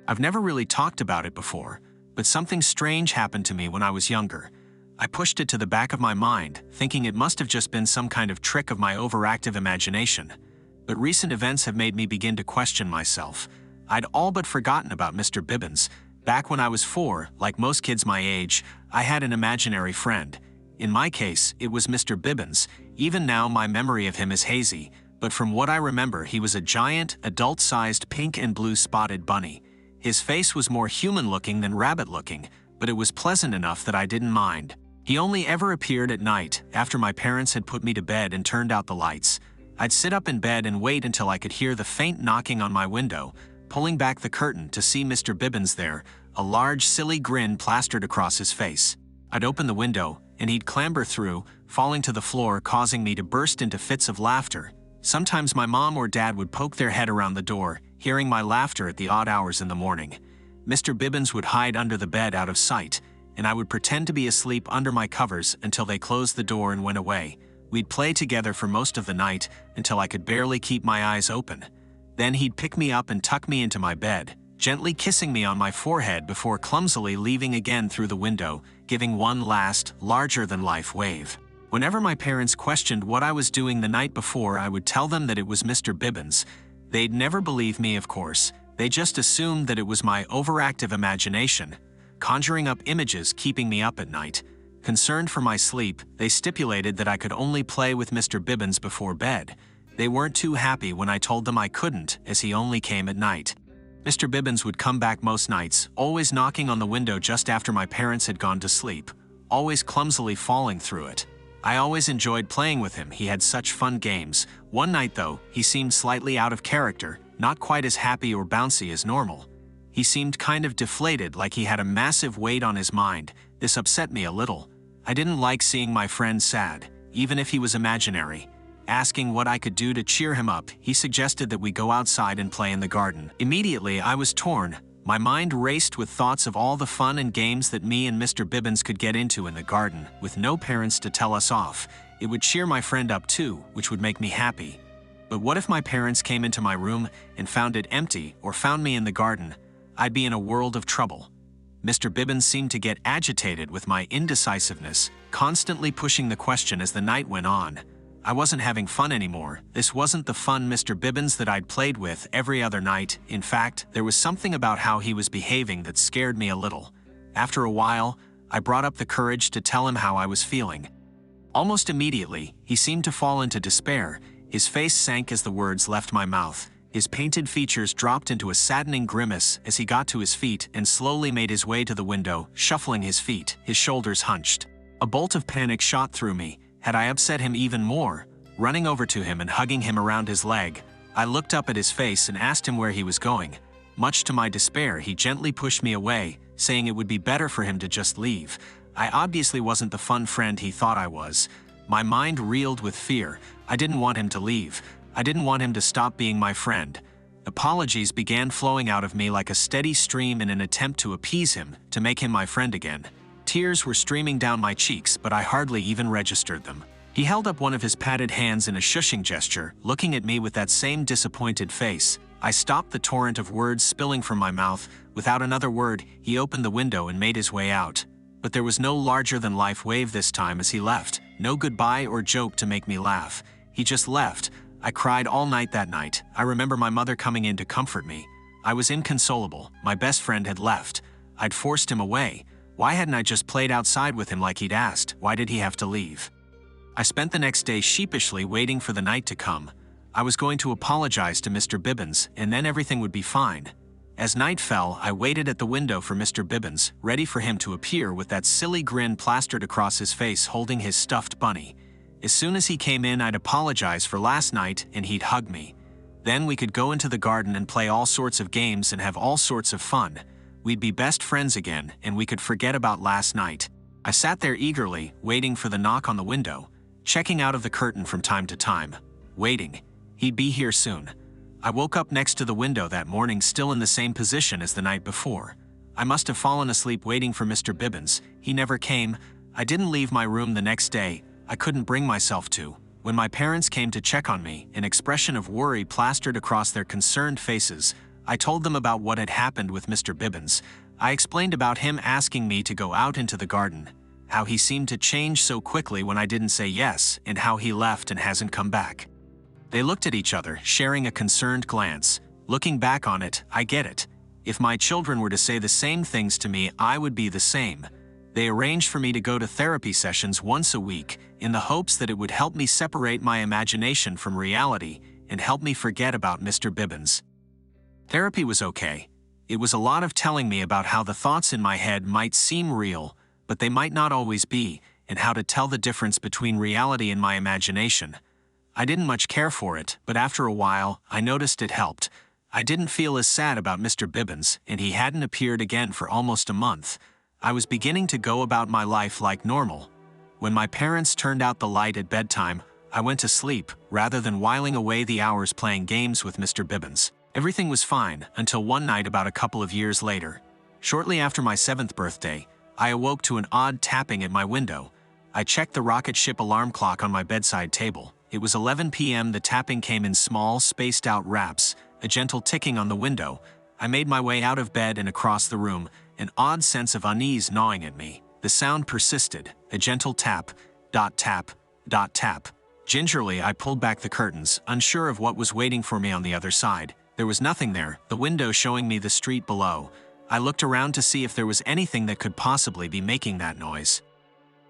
I've never really talked about it before, but something strange happened to me when I was younger. I pushed it to the back of my mind, thinking it must have just been some kind of trick of my overactive imagination. But recent events have made me begin to question myself. I'd all but forgotten about Mr. Bibbins. Back when I was 4, like most kids my age, I had an imaginary friend. In my case, it was Mr. Bibbins. Even now, my memory of him is hazy, but from what I remember, he was a giant, adult-sized pink and blue spotted bunny. His face was more human-looking than rabbit-looking, but it was pleasant enough that I didn't mind. He only ever appeared at night, after my parents had put me to bed and turned out the lights. I'd sit up in bed and wait until I could hear the faint knocking on my window, pulling back the curtain to see Mr. Bibbins there, a large, silly grin plastered across his face. I'd open the window, and he'd clamber through, falling to the floor, causing me to burst into fits of laughter. Sometimes my mom or dad would poke their head around the door, hearing my laughter at the odd hours in the morning. Mr. Bibbins would hide under the bed out of sight, and I would pretend to be asleep under my covers until they closed the door and went away. We'd play together for most of the night until I could barely keep my eyes open. Then he'd pick me up and tuck me into my bed, gently kissing me on my forehead before clumsily leaving again through the window, giving one last, larger-than-life wave. Whenever my parents questioned what I was doing the night before, I would tell them that it was Mr. Bibbins. They'd never believe me, of course. They just assumed that it was my overactive imagination, conjuring up images keeping me up at night. Concerned for my sleep, they stipulated that I could only play with Mr. Bibbins before bed. They weren't too happy when I told them I couldn't, as he only came at night. Mr. Bibbins would come back most nights, always knocking on the window just after my parents had gone to sleep, always clumsily falling through it. I always enjoyed playing with him. He had such fun games. One night, though, he seemed slightly out of character, not quite as happy or bouncy as normal. He seemed kind of deflated, like he had a massive weight on his mind. This upset me a little. I didn't like seeing my friend sad, even if he was imaginary. Asking what I could do to cheer him up, he suggested that we go outside and play in the garden. Immediately, I was torn. My mind raced with thoughts of all the fun and games that me and Mr. Bibbins could get into in the garden, with no parents to tell us off. It would cheer my friend up too, which would make me happy. But what if my parents came into my room and found it empty, or found me in the garden? I'd be in a world of trouble. Mr. Bibbins seemed to get agitated with my indecisiveness, constantly pushing the question as the night went on. I wasn't having fun anymore. This wasn't the fun Mr. Bibbins that I'd played with every other night. In fact, there was something about how he was behaving that scared me a little. After a while, I brought up the courage to tell him how I was feeling. Almost immediately, he seemed to fall into despair. His face sank as the words left my mouth. His painted features dropped into a saddening grimace as he got to his feet and slowly made his way to the window, shuffling his feet, his shoulders hunched. A bolt of panic shot through me. Had I upset him even more? Running over to him and hugging him around his leg, I looked up at his face and asked him where he was going. Much to my despair, he gently pushed me away, saying it would be better for him to just leave. I obviously wasn't the fun friend he thought I was. My mind reeled with fear. I didn't want him to leave. I didn't want him to stop being my friend. Apologies began flowing out of me like a steady stream in an attempt to appease him, to make him my friend again. Tears were streaming down my cheeks, but I hardly even registered them. He held up one of his padded hands in a shushing gesture, looking at me with that same disappointed face. I stopped the torrent of words spilling from my mouth. Without another word, he opened the window and made his way out. But there was no larger-than-life wave this time as he left, no goodbye or joke to make me laugh. He just left. I cried all night that night. I remember my mother coming in to comfort me. I was inconsolable. My best friend had left. I'd forced him away. Why hadn't I just played outside with him like he'd asked? Why did he have to leave? I spent the next day sheepishly waiting for the night to come. I was going to apologize to Mr. Bibbins, and then everything would be fine. As night fell, I waited at the window for Mr. Bibbins, ready for him to appear with that silly grin plastered across his face holding his stuffed bunny. As soon as he came in, I'd apologize for last night and he'd hug me. Then we could go into the garden and play all sorts of games and have all sorts of fun. We'd be best friends again, and we could forget about last night. I sat there eagerly, waiting for the knock on the window, checking out of the curtain from time to time, waiting. He'd be here soon. I woke up next to the window that morning, still in the same position as the night before. I must have fallen asleep waiting for Mr. Bibbins. He never came. I didn't leave my room the next day. I couldn't bring myself to. When my parents came to check on me, an expression of worry plastered across their concerned faces. I told them about what had happened with Mr. Bibbins. I explained about him asking me to go out into the garden, how he seemed to change so quickly when I didn't say yes, and how he left and hasn't come back. They looked at each other, sharing a concerned glance. Looking back on it, I get it. If my children were to say the same things to me, I would be the same. They arranged for me to go to therapy sessions once a week, in the hopes that it would help me separate my imagination from reality and help me forget about Mr. Bibbins. Therapy was okay. It was a lot of telling me about how the thoughts in my head might seem real, but they might not always be, and how to tell the difference between reality and my imagination. I didn't much care for it, but after a while, I noticed it helped. I didn't feel as sad about Mr. Bibbins, and he hadn't appeared again for almost a month. I was beginning to go about my life like normal. When my parents turned out the light at bedtime, I went to sleep, rather than whiling away the hours playing games with Mr. Bibbins. Everything was fine, until one night about a couple of years later. Shortly after my 7th birthday, I awoke to an odd tapping at my window. I checked the rocket ship alarm clock on my bedside table. It was 11 p.m. The tapping came in small, spaced-out raps, a gentle ticking on the window. I made my way out of bed and across the room, an odd sense of unease gnawing at me. The sound persisted, a gentle tap, dot tap, dot tap. Gingerly, I pulled back the curtains, unsure of what was waiting for me on the other side. There was nothing there, the window showing me the street below. I looked around to see if there was anything that could possibly be making that noise.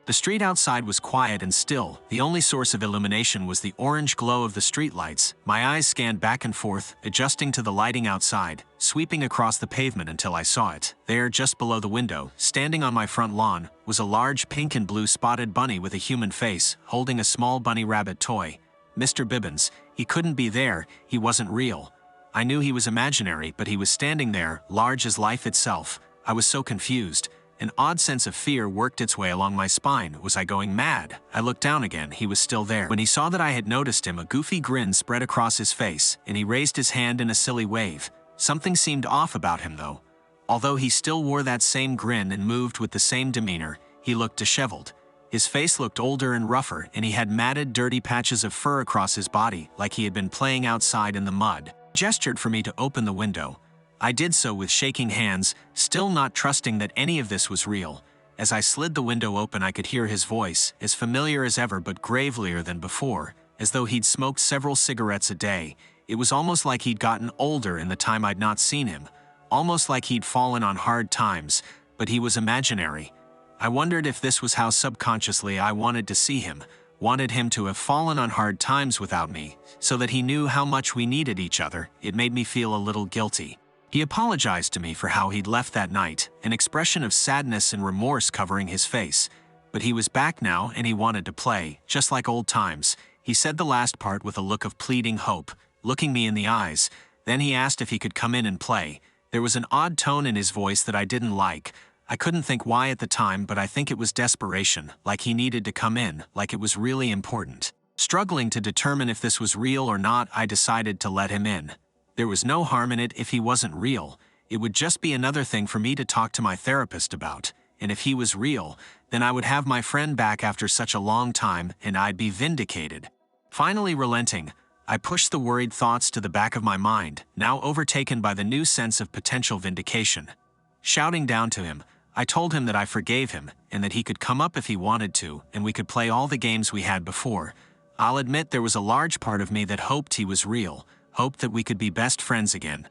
The street outside was quiet and still. The only source of illumination was the orange glow of the streetlights. My eyes scanned back and forth, adjusting to the lighting outside, sweeping across the pavement until I saw it. There, just below the window, standing on my front lawn, was a large pink and blue spotted bunny with a human face, holding a small bunny rabbit toy. Mr. Bibbins. He couldn't be there, he wasn't real. I knew he was imaginary, but he was standing there, large as life itself. I was so confused. An odd sense of fear worked its way along my spine. Was I going mad? I looked down again. He was still there. When he saw that I had noticed him, a goofy grin spread across his face, and he raised his hand in a silly wave. Something seemed off about him, though. Although he still wore that same grin and moved with the same demeanor, he looked disheveled. His face looked older and rougher, and he had matted, dirty patches of fur across his body, like he had been playing outside in the mud. He gestured for me to open the window. I did so with shaking hands, still not trusting that any of this was real. As I slid the window open, I could hear his voice, as familiar as ever but gravelier than before, as though he'd smoked several cigarettes a day. It was almost like he'd gotten older in the time I'd not seen him, almost like he'd fallen on hard times, but he was imaginary. I wondered if this was how subconsciously I wanted to see him, wanted him to have fallen on hard times without me, so that he knew how much we needed each other. It made me feel a little guilty. He apologized to me for how he'd left that night, an expression of sadness and remorse covering his face. But he was back now and he wanted to play, just like old times. He said the last part with a look of pleading hope, looking me in the eyes. Then he asked if he could come in and play. There was an odd tone in his voice that I didn't like. I couldn't think why at the time, but I think it was desperation, like he needed to come in, like it was really important. Struggling to determine if this was real or not, I decided to let him in. There was no harm in it if he wasn't real. It would just be another thing for me to talk to my therapist about. And if he was real, then I would have my friend back after such a long time and I'd be vindicated. Finally relenting, I pushed the worried thoughts to the back of my mind, now overtaken by the new sense of potential vindication. Shouting down to him, I told him that I forgave him and that he could come up if he wanted to and we could play all the games we had before. I'll admit there was a large part of me that hoped he was real, hoped that we could be best friends again.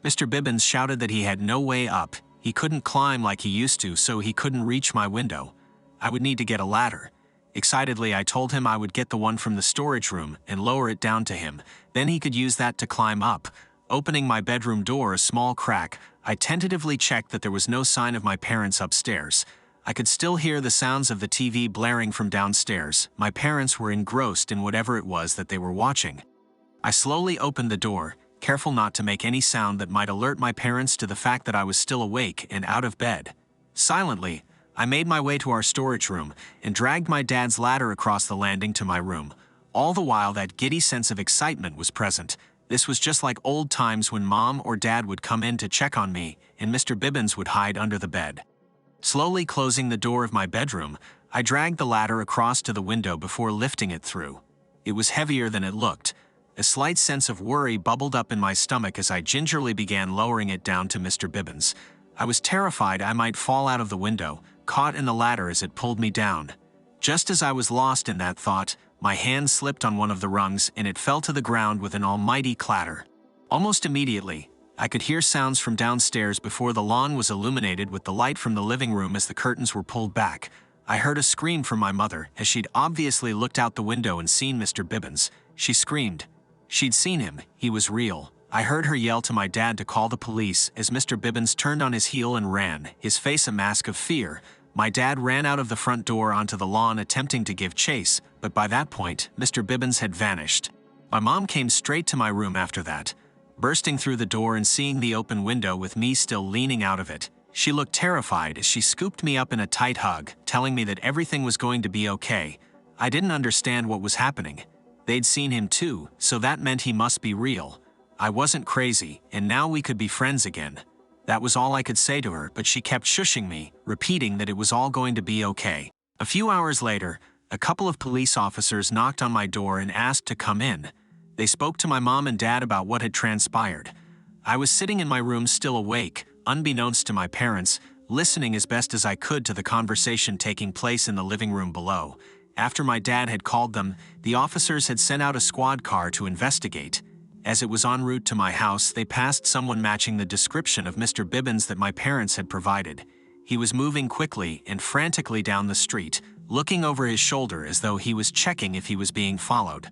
Mr. Bibbins shouted that he had no way up. He couldn't climb like he used to, so he couldn't reach my window. I would need to get a ladder. Excitedly, I told him I would get the one from the storage room and lower it down to him. Then he could use that to climb up. Opening my bedroom door a small crack, I tentatively checked that there was no sign of my parents upstairs. I could still hear the sounds of the TV blaring from downstairs. My parents were engrossed in whatever it was that they were watching. I slowly opened the door, careful not to make any sound that might alert my parents to the fact that I was still awake and out of bed. Silently, I made my way to our storage room and dragged my dad's ladder across the landing to my room. All the while, that giddy sense of excitement was present. This was just like old times when Mom or Dad would come in to check on me and Mr. Bibbins would hide under the bed. Slowly closing the door of my bedroom, I dragged the ladder across to the window before lifting it through. It was heavier than it looked. A slight sense of worry bubbled up in my stomach as I gingerly began lowering it down to Mr. Bibbins. I was terrified I might fall out of the window, caught in the ladder as it pulled me down. Just as I was lost in that thought, my hand slipped on one of the rungs and it fell to the ground with an almighty clatter. Almost immediately, I could hear sounds from downstairs before the lawn was illuminated with the light from the living room as the curtains were pulled back. I heard a scream from my mother as she'd obviously looked out the window and seen Mr. Bibbins. She screamed. She'd seen him. He was real. I heard her yell to my dad to call the police as Mr. Bibbins turned on his heel and ran, his face a mask of fear. My dad ran out of the front door onto the lawn attempting to give chase, but by that point, Mr. Bibbins had vanished. My mom came straight to my room after that. Bursting through the door and seeing the open window with me still leaning out of it, she looked terrified as she scooped me up in a tight hug, telling me that everything was going to be okay. I didn't understand what was happening. They'd seen him too, so that meant he must be real. I wasn't crazy, and now we could be friends again. That was all I could say to her, but she kept shushing me, repeating that it was all going to be okay. A few hours later, a couple of police officers knocked on my door and asked to come in. They spoke to my mom and dad about what had transpired. I was sitting in my room still awake, unbeknownst to my parents, listening as best as I could to the conversation taking place in the living room below. After my dad had called them, the officers had sent out a squad car to investigate. As it was en route to my house, they passed someone matching the description of Mr. Bibbins that my parents had provided. He was moving quickly and frantically down the street, looking over his shoulder as though he was checking if he was being followed.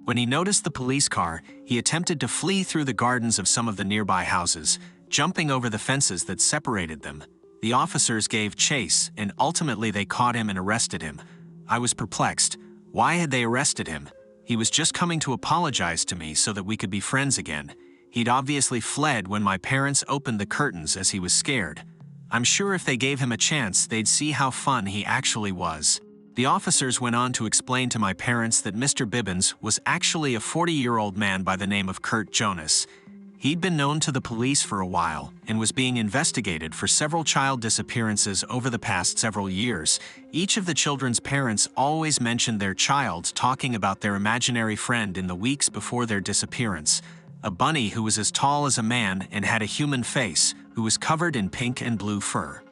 When he noticed the police car, he attempted to flee through the gardens of some of the nearby houses, jumping over the fences that separated them. The officers gave chase, and ultimately they caught him and arrested him. I was perplexed. Why had they arrested him? He was just coming to apologize to me so that we could be friends again. He'd obviously fled when my parents opened the curtains as he was scared. I'm sure if they gave him a chance, they'd see how fun he actually was. The officers went on to explain to my parents that Mr. Bibbins was actually a 40-year-old man by the name of Kurt Jonas. He'd been known to the police for a while and was being investigated for several child disappearances over the past several years. Each of the children's parents always mentioned their child talking about their imaginary friend in the weeks before their disappearance. A bunny who was as tall as a man and had a human face, who was covered in pink and blue fur.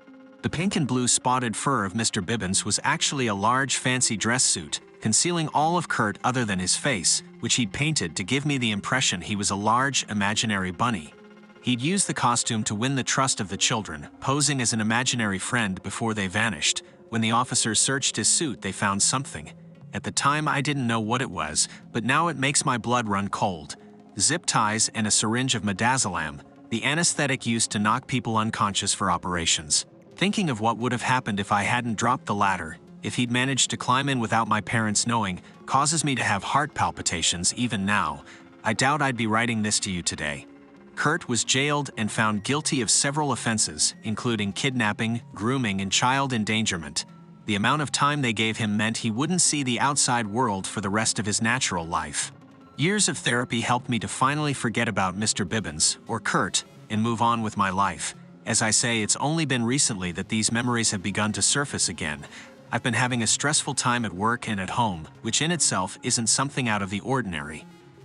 The pink and blue spotted fur of Mr. Bibbins was actually a large fancy dress suit, concealing all of Kurt other than his face, which he'd painted to give me the impression he was a large, imaginary bunny. He'd used the costume to win the trust of the children, posing as an imaginary friend before they vanished. When the officers searched his suit, they found something. At the time, I didn't know what it was, but now it makes my blood run cold. Zip ties and a syringe of midazolam, the anesthetic used to knock people unconscious for operations. Thinking of what would have happened if I hadn't dropped the ladder, if he'd managed to climb in without my parents knowing, causes me to have heart palpitations even now. I doubt I'd be writing this to you today. Kurt was jailed and found guilty of several offenses, including kidnapping, grooming, and child endangerment. The amount of time they gave him meant he wouldn't see the outside world for the rest of his natural life. Years of therapy helped me to finally forget about Mr. Bibbins, or Kurt, and move on with my life. As I say, it's only been recently that these memories have begun to surface again. I've been having a stressful time at work and at home, which in itself isn't something out of the ordinary.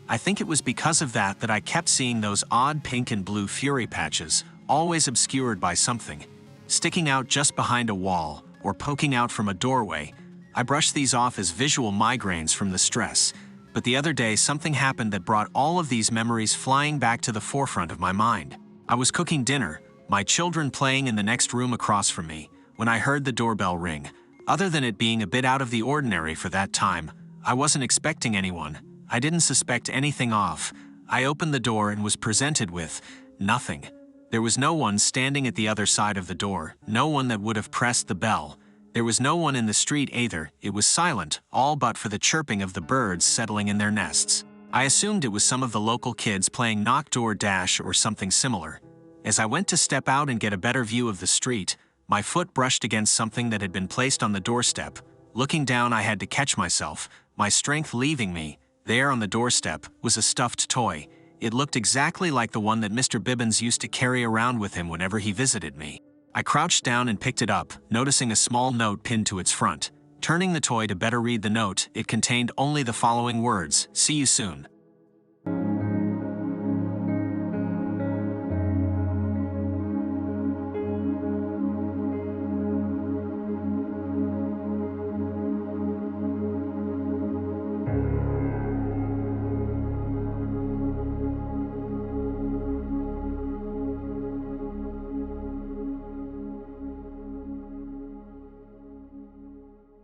I think it was because of that I kept seeing those odd pink and blue fury patches, always obscured by something, sticking out just behind a wall or poking out from a doorway. I brushed these off as visual migraines from the stress, but the other day something happened that brought all of these memories flying back to the forefront of my mind. I was cooking dinner, my children playing in the next room across from me, when I heard the doorbell ring. Other than it being a bit out of the ordinary for that time, I wasn't expecting anyone. I didn't suspect anything off. I opened the door and was presented with nothing. There was no one standing at the other side of the door, no one that would have pressed the bell. There was no one in the street either. It was silent, all but for the chirping of the birds settling in their nests. I assumed it was some of the local kids playing Knock Door Dash or something similar. As I went to step out and get a better view of the street, my foot brushed against something that had been placed on the doorstep. Looking down, I had to catch myself, my strength leaving me. There on the doorstep was a stuffed toy. It looked exactly like the one that Mr. Bibbins used to carry around with him whenever he visited me. I crouched down and picked it up, noticing a small note pinned to its front. Turning the toy to better read the note, it contained only the following words: "See you soon."